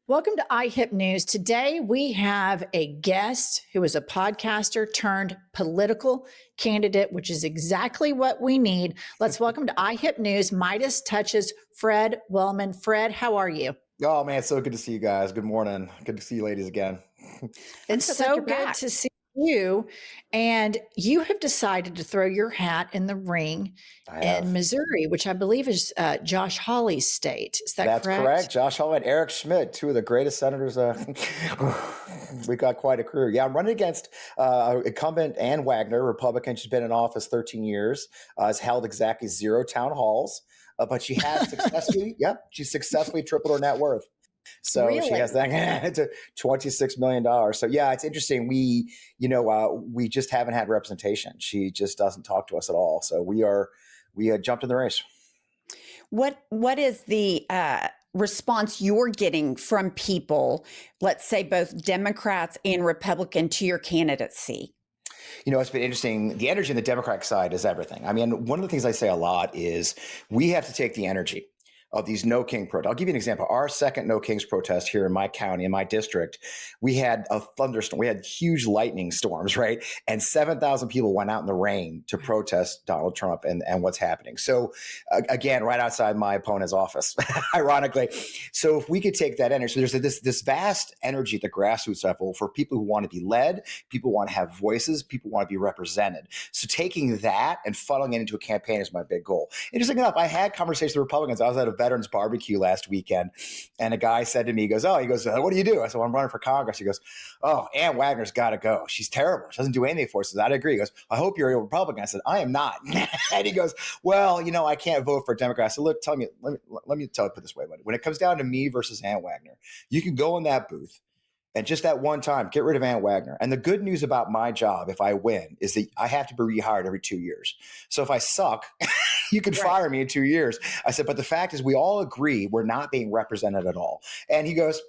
Welcome to IHIP News. Today we have a guest who is a podcaster turned political candidate, which is exactly what we need. Let's welcome to IHIP News, Midas Touches, Fred Wellman. Fred, how are you? Oh man, it's so good to see you guys. Good morning. Good to see you ladies again. It's so good to see you. And you have decided to throw your hat in the ring in Missouri, which I believe is Josh Hawley's state. Is that correct? That's correct. Josh Hawley and Eric Schmidt, two of the greatest senators. We got quite a crew. Yeah, I'm running against incumbent Ann Wagner, Republican. She's been in office 13 years, has held exactly 0 town halls, but she has successfully, she's successfully tripled her net worth. So She has that to $26 million. So yeah, it's interesting. We just haven't had representation. She just doesn't talk to us at all. So we jumped in the race. What is the response you're getting from people, let's say both Democrats and Republican, to your candidacy? It's been interesting. The energy on the Democratic side is everything. I mean, one of the things I say a lot is we have to take the energy of these No King protests. I'll give you an example. Our second No Kings protest here in my county, in my district, we had a thunderstorm. We had huge lightning storms, right? And 7,000 people went out in the rain to protest Donald Trump and what's happening. So again, right outside my opponent's office, ironically. So if we could take that energy, so there's this vast energy at the grassroots level for people who want to be led, people who want to have voices, people who want to be represented. So taking that and funneling it into a campaign is my big goal. Interesting enough, I had conversations with Republicans. I was at a veterans barbecue last weekend, and a guy said to me, he goes, what do you do? I said, well, I'm running for Congress. He goes, oh, Ann Wagner's got to go. She's terrible. She doesn't do anything for us. I agree. He goes, I hope you're a Republican. I said, I am not. And he goes, well, I can't vote for a Democrat. I said, look, let me put it this way, buddy. When it comes down to me versus Ann Wagner, you can go in that booth and just that one time, get rid of Ann Wagner. And the good news about my job, if I win, is that I have to be rehired every 2 years. So if I suck, you can fire me in 2 years. I said, but the fact is we all agree we're not being represented at all. And he goes,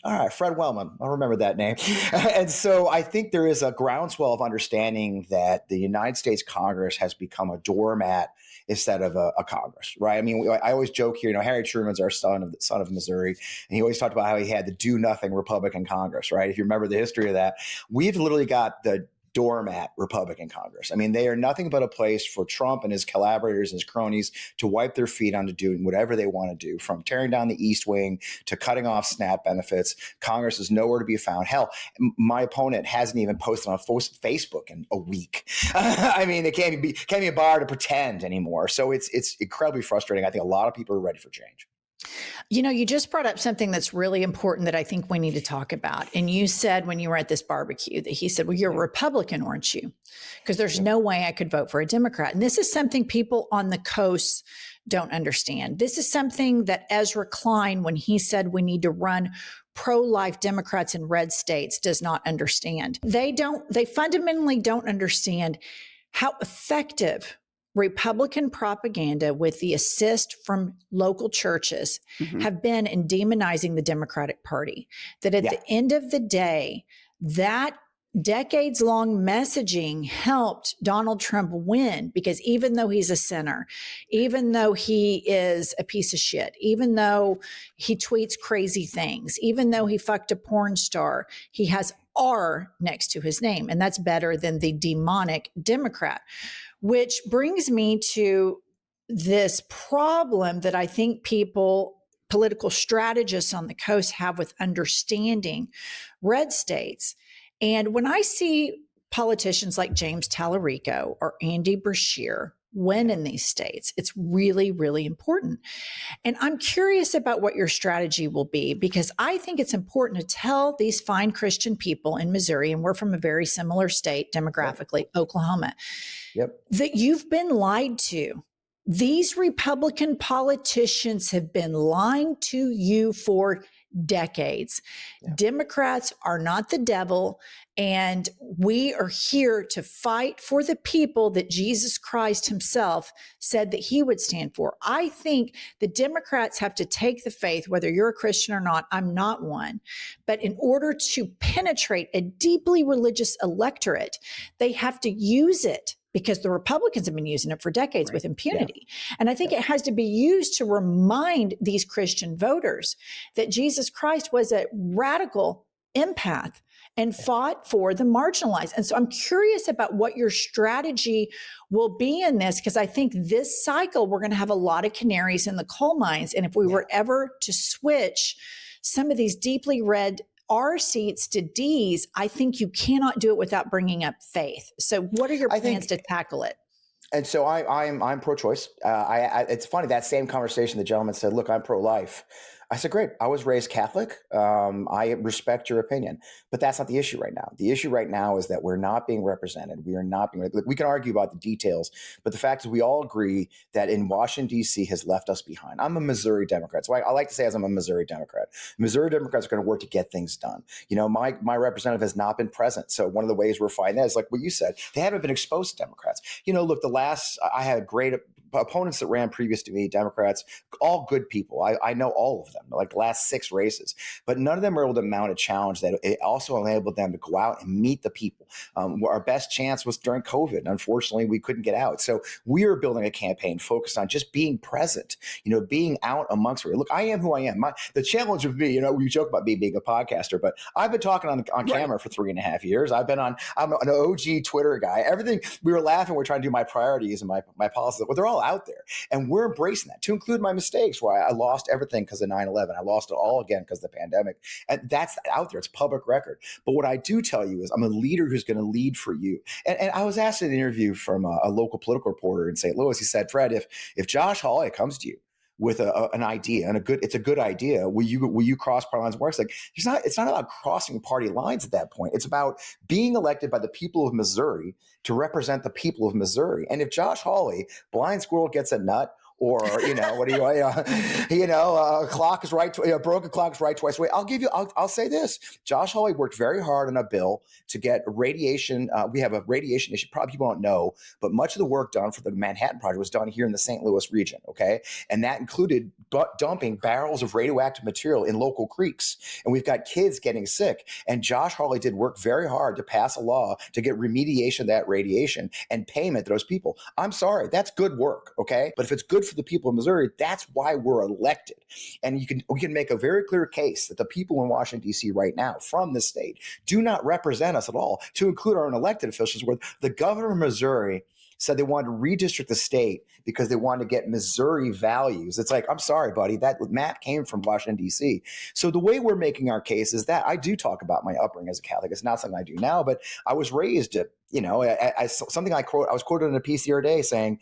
all right, Fred Wellman. I'll remember that name. And so I think there is a groundswell of understanding that the United States Congress has become a doormat instead of a Congress, right? I mean, I always joke here, Harry Truman's our son of Missouri, and he always talked about how he had the do-nothing Republican Congress, right? If you remember the history of that, we've literally got the doormat Republican Congress. I mean, they are nothing but a place for Trump and his collaborators and his cronies to wipe their feet onto doing whatever they want to do, from tearing down the East Wing to cutting off SNAP benefits. Congress is nowhere to be found. Hell, my opponent hasn't even posted on Facebook in a week. I mean, they can't be bothered to pretend anymore. So it's incredibly frustrating. I think a lot of people are ready for change. You just brought up something that's really important that I think we need to talk about. And you said when you were at this barbecue that he said, well, you're a Republican, aren't you? Because there's no way I could vote for a Democrat. And this is something people on the coast don't understand. This is something that Ezra Klein, when he said we need to run pro-life Democrats in red states, does not understand. They fundamentally don't understand how effective Republican propaganda with the assist from local churches have been in demonizing the Democratic Party. That at the end of the day, that decades-long messaging helped Donald Trump win, because even though he's a sinner, even though he is a piece of shit, even though he tweets crazy things, even though he fucked a porn star, he has R next to his name, and that's better than the demonic Democrat. Which brings me to this problem that I think political strategists on the coast have with understanding red states. And when I see politicians like James Tallarico or Andy Beshear win in these states, it's really, really important. And I'm curious about what your strategy will be, because I think it's important to tell these fine Christian people in Missouri, and we're from a very similar state demographically, Oklahoma, that you've been lied to. These Republican politicians have been lying to you for decades. Democrats are not the devil, and we are here to fight for the people that Jesus Christ himself said that he would stand for. I think the Democrats have to take the faith, whether you're a Christian or not. I'm not one. But in order to penetrate a deeply religious electorate, they have to use it because the Republicans have been using it for decades with impunity. Yeah. And I think it has to be used to remind these Christian voters that Jesus Christ was a radical empath and fought for the marginalized. And so I'm curious about what your strategy will be in this, because I think this cycle, we're going to have a lot of canaries in the coal mines. And if we were ever to switch some of these deeply red R seats to D's, I think you cannot do it without bringing up faith. So what are your plans to tackle it? And so I'm pro-choice. It's funny, that same conversation, the gentleman said, look, I'm pro-life. I said, great. I was raised Catholic. I respect your opinion, but that's not the issue right now. The issue right now is that we're not being represented. We are not being, we can argue about the details, but the fact is we all agree that in Washington, D.C. has left us behind. I'm a Missouri Democrat. So I like to say as I'm a Missouri Democrat. Missouri Democrats are going to work to get things done. You know, my representative has not been present. So one of the ways we're fighting that is like what you said. They haven't been exposed to Democrats. You know, look, I had great opponents that ran previous to me, Democrats, all good people. I know all of them, like the last 6 races, but none of them were able to mount a challenge that it also enabled them to go out and meet the people. Our best chance was during COVID. Unfortunately, we couldn't get out. So we are building a campaign focused on just being present, you know, being out amongst. Look, I am who I am. The challenge with me, you know, we joke about me being a podcaster, but I've been talking on camera for 3.5 years. I'm an OG Twitter guy. Everything, we were laughing, we're trying to do my priorities and my policies. Well, they're all out there. And we're embracing that, to include my mistakes where I lost everything because of 9/11. I lost it all again because of the pandemic. And that's out there. It's public record. But what I do tell you is I'm a leader who's going to lead for you. And I was asked in an interview from a local political reporter in St. Louis. He said, Fred, if Josh Hawley comes to you with an idea and it's a good idea, will you cross party lines? It's like, it's not about crossing party lines at that point. It's about being elected by the people of Missouri to represent the people of Missouri. And if Josh Hawley, blind squirrel gets a nut, or, you know, what do you, clock is right, broken clock is right twice away. I'll say this. Josh Hawley worked very hard on a bill to get radiation. We have a radiation issue. Probably people don't know, but much of the work done for the Manhattan Project was done here in the St. Louis region. Okay. And that included dumping barrels of radioactive material in local creeks. And we've got kids getting sick. And Josh Hawley did work very hard to pass a law to get remediation of that radiation and payment to those people. I'm sorry. That's good work. Okay. But if it's good for the people of Missouri, that's why we're elected. And we can make a very clear case that the people in Washington, D.C. right now from the state do not represent us at all, to include our own elected officials, where the governor of Missouri said they wanted to redistrict the state because they wanted to get Missouri values. It's like, I'm sorry, buddy, that map came from Washington, D.C. So the way we're making our case is that I do talk about my upbringing as a Catholic. It's not something I do now, but I was raised, you know, as something I was quoted in a piece the other day saying,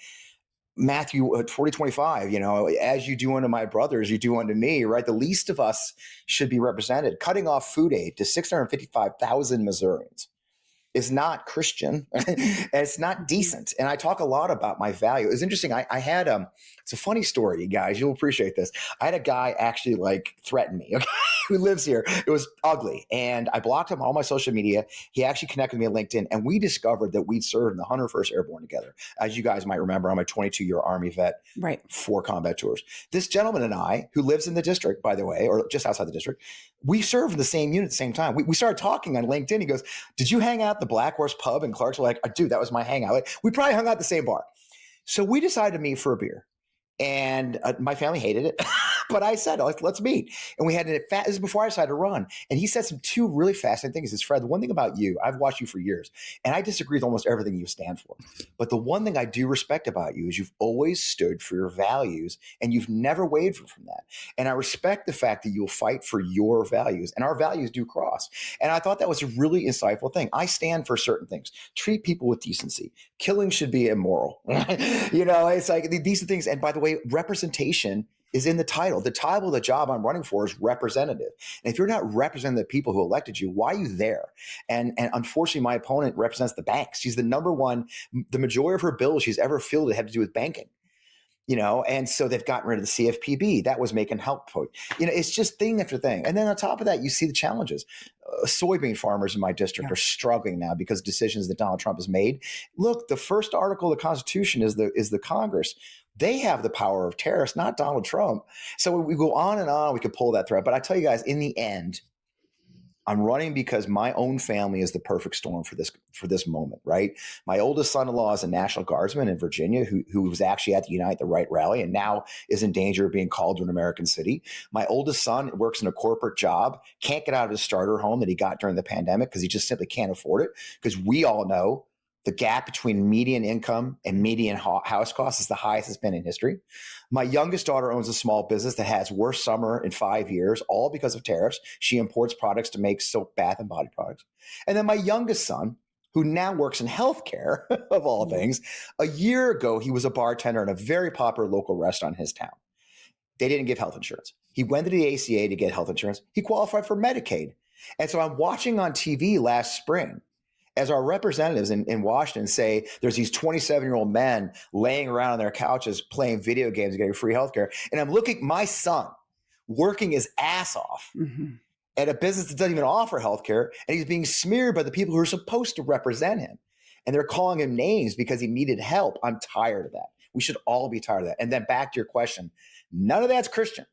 Matthew 40:25, you know, as you do unto my brothers, you do unto me, right? The least of us should be represented. Cutting off food aid to 655,000 Missourians is not Christian and it's not decent. And I talk a lot about my value. It's interesting. I had it's a funny story, you guys. You'll appreciate this. I had a guy actually like threaten me, okay, who lives here. It was ugly. And I blocked him on all my social media. He actually connected with me on LinkedIn, and we discovered that we'd served in the 101st Airborne together. As you guys might remember, I'm a 22-year Army vet, right, 4 combat tours. This gentleman and I, who lives in the district, by the way, or just outside the district, we served in the same unit at the same time. We started talking on LinkedIn. He goes, did you hang out at the Black Horse Pub in Clarksville? Like, dude, that was my hangout. Like, we probably hung out at the same bar. So we decided to meet for a beer. And my family hated it, but I said, let's meet. And we had this is before I decided to run. And he said 2 really fascinating things. He says, Fred, the one thing about you, I've watched you for years, and I disagree with almost everything you stand for. But the one thing I do respect about you is you've always stood for your values, and you've never wavered from that. And I respect the fact that you'll fight for your values, and our values do cross. And I thought that was a really insightful thing. I stand for certain things. Treat people with decency. Killing should be immoral. You know, it's like these are things. And by the way, representation is in the title. The title of the job I'm running for is representative. And if you're not representing the people who elected you, why are you there? And unfortunately, my opponent represents the banks. She's the number one, the majority of her bills she's ever fielded have to do with banking. You know, and so they've gotten rid of the CFPB. That was making help. You know, it's just thing after thing. And then on top of that, you see the challenges. Soybean farmers in my district are struggling now because of decisions that Donald Trump has made. Look, the first article of the Constitution is the Congress. They have the power of tariffs, not Donald Trump. So we go on and on. We could pull that thread. But I tell you guys, in the end, I'm running because my own family is the perfect storm for this moment, right? My oldest son-in-law is a National Guardsman in Virginia who was actually at the Unite the Right rally and now is in danger of being called to an American city. My oldest son works in a corporate job, can't get out of his starter home that he got during the pandemic because he just simply can't afford it. Because we all know the gap between median income and median house costs is the highest it's been in history. My youngest daughter owns a small business that has worst summer in 5 years, all because of tariffs. She imports products to make soap, bath, and body products. And then my youngest son, who now works in healthcare, of all things, a year ago, he was a bartender in a very popular local restaurant in his town. They didn't give health insurance. He went to the ACA to get health insurance. He qualified for Medicaid. And so I'm watching on TV last spring as our representatives in Washington say there's these 27-year-old men laying around on their couches playing video games and getting free healthcare. And I'm looking at my son working his ass off at a business that doesn't even offer healthcare, and he's being smeared by the people who are supposed to represent him. And they're calling him names because he needed help. I'm tired of that. We should all be tired of that. And then back to your question, none of that's Christian.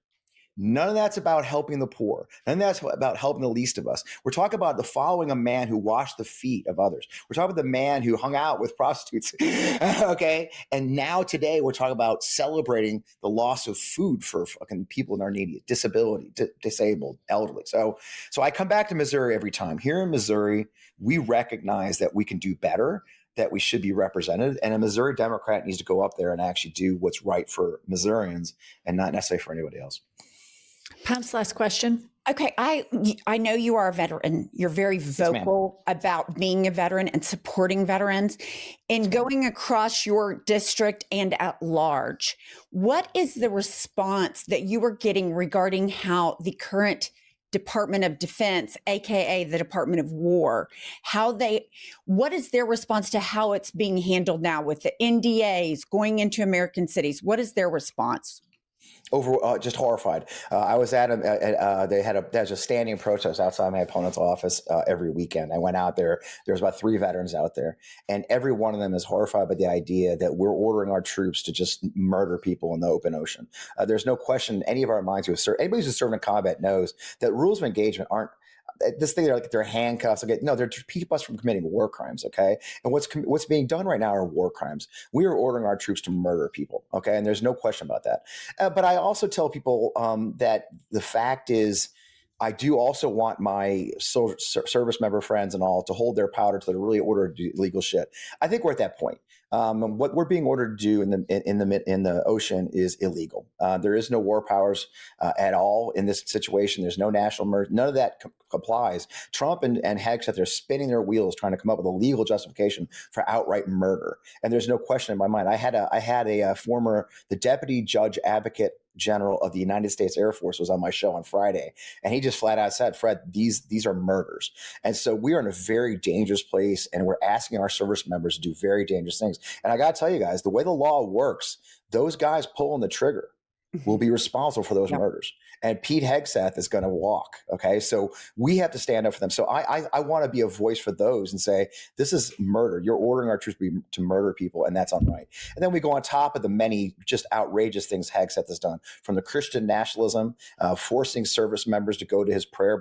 None of that's about helping the poor. None of that's about helping the least of us. We're talking about the following a man who washed the feet of others. We're talking about the man who hung out with prostitutes. Okay. And now today we're talking about celebrating the loss of food for fucking people in our needy, disability, disabled, elderly. So I come back to Missouri every time. Here in Missouri, we recognize that we can do better, that we should be represented. And a Missouri Democrat needs to go up there and actually do what's right for Missourians and not necessarily for anybody else. Pam's last question. Okay, I know you are a veteran. You're very vocal about being a veteran and supporting veterans. And going across your district and at large, what is the response that you are getting regarding how the current Department of Defense, aka the Department of War, what is their response to how it's being handled now with the NDAs going into American cities? What is their response? Just horrified. I was at there's a standing protest outside my opponent's office every weekend. I went out there. There was about 3 veterans out there, and every one of them is horrified by the idea that we're ordering our troops to just murder people in the open ocean. There's no question in any of our minds anybody who's served in combat knows that rules of engagement aren't this thing. They're handcuffs. Okay, no, they're to keep us from committing war crimes. Okay, and what's being done right now are war crimes. We are ordering our troops to murder people. Okay, and there's no question about that. But I also tell people that the fact is, I do also want my service member friends and all to hold their powder till they're really ordered to do illegal shit. I think we're at that point. What we're being ordered to do in the ocean is illegal. There is no war powers at all in this situation. There's no national emergency. None of that applies. Trump and Hegseth, they're spinning their wheels trying to come up with a legal justification for outright murder. And there's no question in my mind. I had the deputy judge advocate general of the United States Air Force was on my show on Friday, and he just flat out said, Fred, these are murders. And so we are in a very dangerous place, and we're asking our service members to do very dangerous things. And I got to tell you guys, the way the law works, those guys pulling the trigger will be responsible for those murders. And Pete Hegseth is going to walk. Okay. So we have to stand up for them. So I want to be a voice for those and say, this is murder. You're ordering our troops to murder people, and that's unright. And then we go on top of the many just outrageous things Hegseth has done, from the Christian nationalism, forcing service members to go to his prayer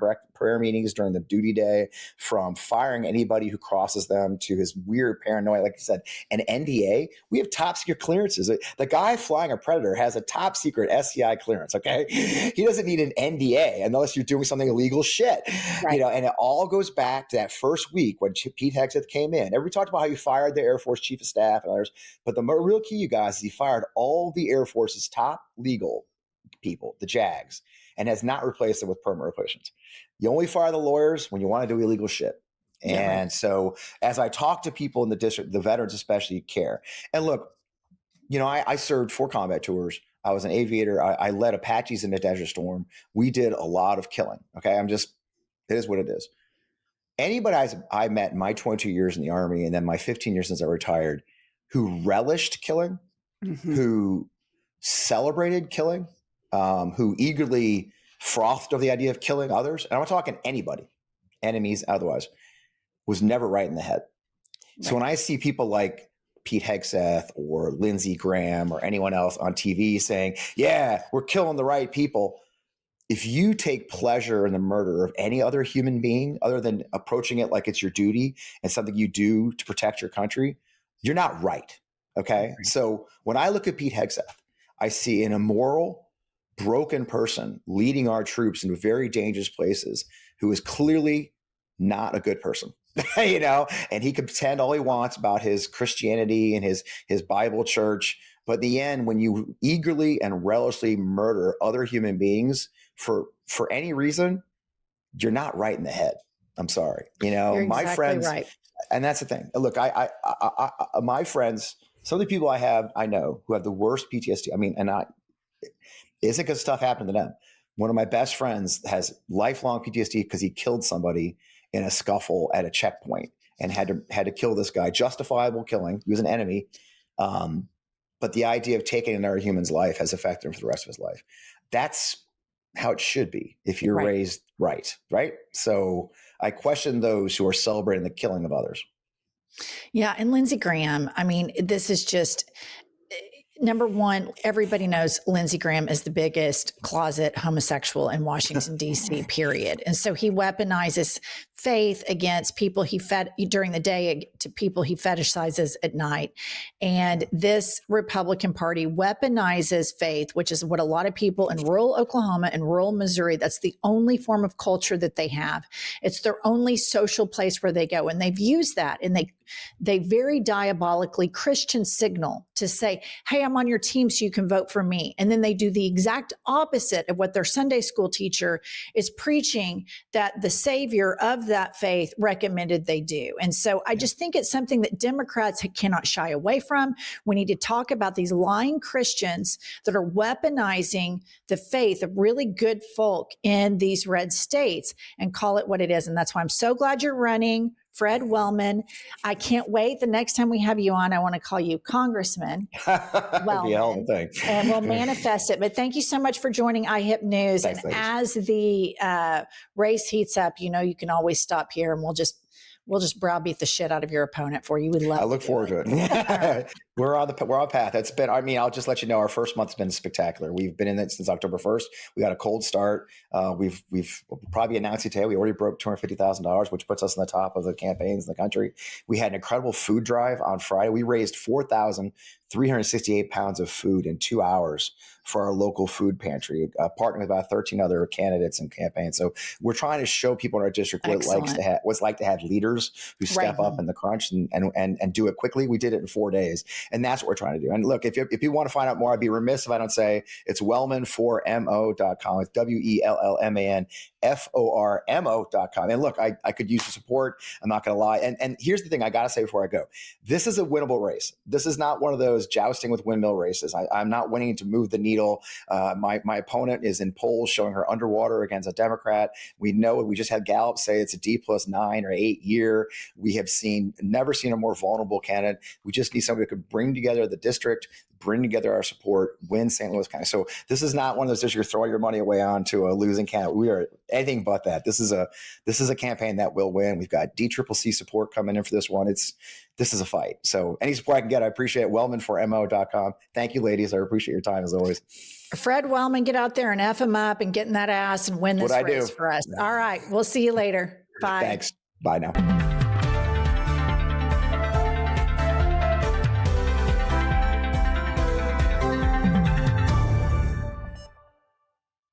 meetings during the duty day, from firing anybody who crosses them, to his weird paranoia, like I said, an NDA. We have top secret clearances. The guy flying a Predator has a top secret SCI clearance. Okay. He doesn't need an NDA unless you're doing something illegal shit. Right. And it all goes back to that first week when Pete Hegseth came in. Everybody talked about how he fired the Air Force chief of staff and others, but the real key, you guys, is he fired all the Air Force's top legal people, the JAGs, and has not replaced them with permanent replacements. You only fire the lawyers when you want to do illegal shit. And so as I talk to people in the district, the veterans especially care. And look, I served 4 combat tours. I was an aviator. I led Apaches in the Desert Storm. We did a lot of killing. Okay. It is what it is. Anybody I met in my 22 years in the Army and then my 15 years since I retired who relished killing, who celebrated killing, who eagerly frothed over the idea of killing others, and I'm not talking anybody, enemies, otherwise, was never right in the head. Right. So when I see people like Pete Hegseth or Lindsey Graham or anyone else on TV saying, yeah, we're killing the right people, if you take pleasure in the murder of any other human being other than approaching it like it's your duty and something you do to protect your country, you're not right. Okay. So when I look at Pete Hegseth, I see an immoral, broken person leading our troops into very dangerous places who is clearly not a good person. And he can pretend all he wants about his Christianity and his Bible church. But in the end, when you eagerly and relishlessly murder other human beings for any reason, you're not right in the head. I'm sorry. You're my exactly friends, right. and that's the thing. Look, my friends, some of the people I know who have the worst PTSD. Isn't because stuff happened to them. One of my best friends has lifelong PTSD because he killed somebody in a scuffle at a checkpoint and had to kill this guy. Justifiable killing. He was an enemy. But the idea of taking another human's life has affected him for the rest of his life. That's how it should be if you're raised right. So I question those who are celebrating the killing of others. Yeah. And Lindsey Graham, this is just, number one, everybody knows Lindsey Graham is the biggest closet homosexual in Washington, D.C., period. And so he weaponizes faith against people he fed during the day to people he fetishizes at night. And this Republican Party weaponizes faith, which is what a lot of people in rural Oklahoma and rural Missouri, that's the only form of culture that they have. It's their only social place where they go. And they've used that, and they very diabolically Christian signal to say, hey, I'm on your team so you can vote for me. And then they do the exact opposite of what their Sunday school teacher is preaching, that the savior of that faith recommended they do. And so I just think it's something that Democrats cannot shy away from. We need to talk about these lying Christians that are weaponizing the faith of really good folk in these red states and call it what it is. And that's why I'm so glad you're running, Fred Wellman. I can't wait. The next time we have you on, I want to call you Congressman Wellman, and we'll manifest it. But thank you so much for joining IHIP News. Thanks, and ladies. as the race heats up, you can always stop here, and we'll just browbeat the shit out of your opponent for you. We love. I look forward to it. We're on path. It's been, I'll just let you know, our first month's been spectacular. We've been in it since October 1st. We got a cold start. We've probably announced it today. We already broke $250,000, which puts us in the top of the campaigns in the country. We had an incredible food drive on Friday. We raised 4,368 pounds of food in 2 hours for our local food pantry, partnering with about 13 other candidates and campaigns. So we're trying to show people in our district what's like to have leaders who step up in the crunch and do it quickly. We did it in 4 days. And that's what we're trying to do. And look, if you want to find out more, I'd be remiss if I don't say it's wellman4mo.com. It's WELLMANFORMO.com. And look, I could use the support. I'm not going to lie. And here's the thing I got to say before I go. This is a winnable race. This is not one of those jousting with windmill races. I'm not winning to move the needle. My opponent is in polls showing her underwater against a Democrat. We just had Gallup say it's a D+9 or 8 year. We have never seen a more vulnerable candidate. We just need somebody who could bring together the district, bring together our support, win St. Louis County. So this is not one of those districts you're throwing your money away on to a losing candidate. We are anything but that. This is a campaign that will win. We've got DCCC support coming in for this one. This is a fight. So any support I can get, I appreciate it. Wellman4mo.com. Thank you, ladies. I appreciate your time as always. Fred Wellman, get out there and F him up and get in that ass and win this race for us. All right. We'll see you later. Bye. Thanks. Bye now.